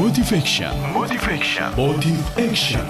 Motivation. Motive Action.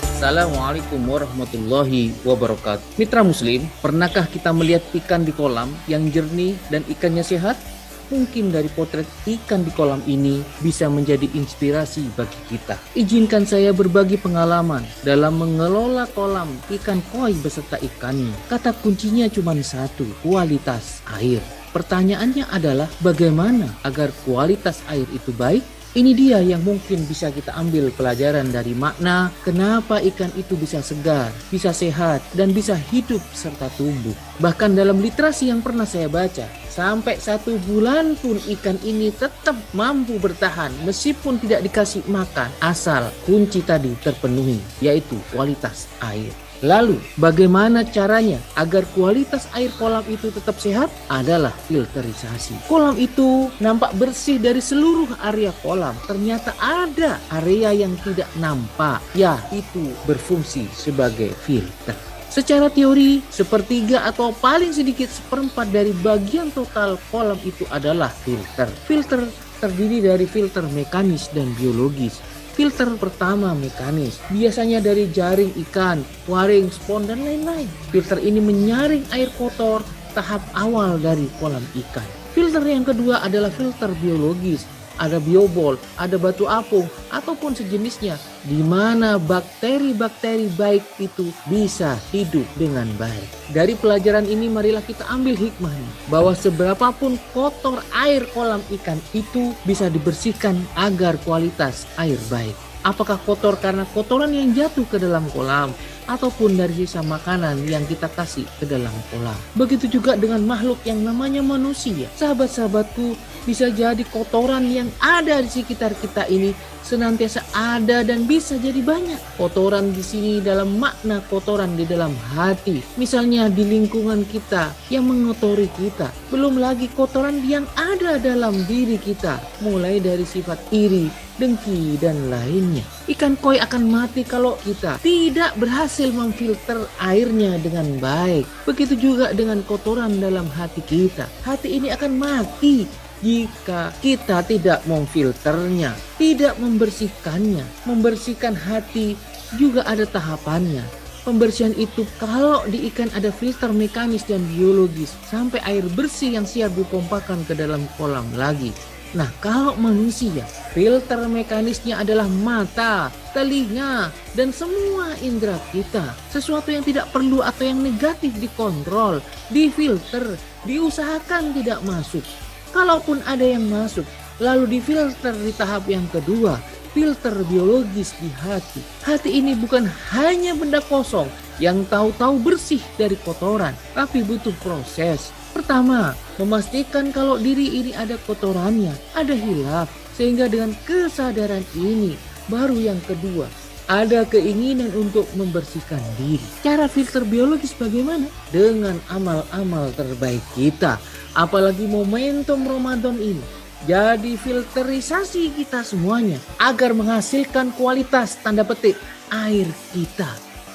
Assalamualaikum warahmatullahi wabarakatuh. Mitra Muslim, pernahkah kita melihat ikan di kolam yang jernih dan ikannya sehat? Mungkin dari potret ikan di kolam ini bisa menjadi inspirasi bagi kita. Izinkan saya berbagi pengalaman dalam mengelola kolam ikan koi beserta ikannya. Kata kuncinya cuma satu, kualitas air. Pertanyaannya adalah bagaimana agar kualitas air itu baik? Ini dia yang mungkin bisa kita ambil pelajaran dari makna kenapa ikan itu bisa segar, bisa sehat, dan bisa hidup serta tumbuh. Bahkan dalam literasi yang pernah saya baca, sampai 1 bulan pun ikan ini tetap mampu bertahan meskipun tidak dikasih makan, asal kunci tadi terpenuhi, yaitu kualitas air. Lalu, bagaimana caranya agar kualitas air kolam itu tetap sehat? Adalah filterisasi. Kolam itu nampak bersih dari seluruh area kolam. Ternyata ada area yang tidak nampak. Ya, itu berfungsi sebagai filter. Secara teori, sepertiga atau paling sedikit seperempat dari bagian total kolam itu adalah filter. Filter terdiri dari filter mekanis dan biologis. Filter pertama mekanis, biasanya dari jaring ikan, waring, spon, dan lain-lain. Filter ini menyaring air kotor tahap awal dari kolam ikan. Filter yang kedua adalah filter biologis. Ada biobol, ada batu apung, ataupun sejenisnya, di mana bakteri-bakteri baik itu bisa hidup dengan baik. Dari pelajaran ini marilah kita ambil hikmahnya, bahwa seberapapun kotor air kolam ikan itu bisa dibersihkan agar kualitas air baik. Apakah kotor karena kotoran yang jatuh ke dalam kolam, ataupun dari sisa makanan yang kita kasih ke dalam kolam. Begitu juga dengan makhluk yang namanya manusia. Sahabat-sahabatku, bisa jadi kotoran yang ada di sekitar kita ini senantiasa ada dan bisa jadi banyak. Kotoran di sini dalam makna kotoran di dalam hati. Misalnya di lingkungan kita yang mengotori kita. Belum lagi kotoran yang ada dalam diri kita. Mulai dari sifat iri, dengki, dan lainnya. Ikan koi akan mati kalau kita tidak berhasil memfilter airnya dengan baik. Begitu juga dengan kotoran dalam hati kita. Hati ini akan mati jika kita tidak memfilternya, tidak membersihkannya. Membersihkan hati juga ada tahapannya. Pembersihan itu kalau di ikan ada filter mekanis dan biologis sampai air bersih yang siap dipompakan ke dalam kolam lagi. Nah, kalau manusia, filter mekanisnya adalah mata, telinga, dan semua indera kita. Sesuatu yang tidak perlu atau yang negatif dikontrol, difilter, diusahakan tidak masuk. Kalaupun ada yang masuk, lalu difilter di tahap yang kedua, filter biologis di hati. Hati ini bukan hanya benda kosong yang tahu-tahu bersih dari kotoran, tapi butuh proses. Pertama, memastikan kalau diri ini ada kotorannya, ada hilaf. Sehingga dengan kesadaran ini, baru yang kedua, ada keinginan untuk membersihkan diri. Cara filter biologis bagaimana? Dengan amal-amal terbaik kita. Apalagi momentum Ramadan ini. Jadi filterisasi kita semuanya agar menghasilkan kualitas tanda petik air kita.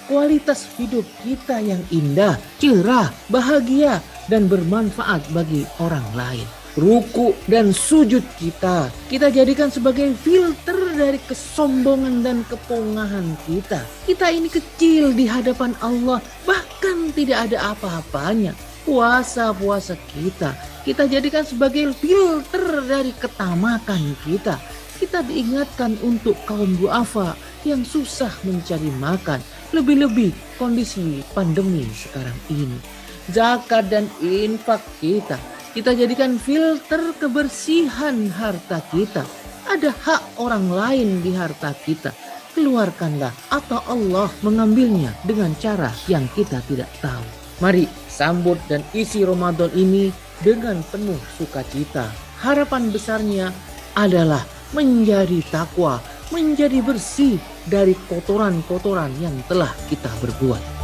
Kualitas hidup kita yang indah, cerah, bahagia, dan bermanfaat bagi orang lain. Ruku dan sujud kita jadikan sebagai filter dari kesombongan dan kepongahan kita. Kita ini kecil di hadapan Allah, bahkan tidak ada apa-apanya. Puasa kita jadikan sebagai filter dari ketamakan kita. Kita diingatkan untuk kaum duafa yang susah mencari makan. Lebih-lebih kondisi pandemi sekarang ini. Zakat dan infak kita jadikan filter kebersihan harta kita. Ada hak orang lain di harta kita. Keluarkanlah atau Allah mengambilnya dengan cara yang kita tidak tahu. Mari sambut dan isi Ramadan ini dengan penuh sukacita. Harapan besarnya adalah menjadi takwa, menjadi bersih dari kotoran-kotoran yang telah kita berbuat.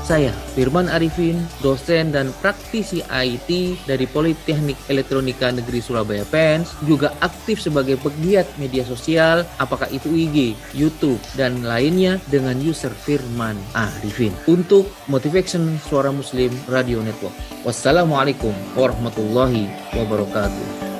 Saya Firman Arifin, dosen dan praktisi IT dari Politeknik Elektronika Negeri Surabaya PENS, juga aktif sebagai pegiat media sosial, apakah itu IG, YouTube, dan lainnya dengan user Firman Arifin untuk Motivation Suara Muslim Radio Network. Wassalamualaikum warahmatullahi wabarakatuh.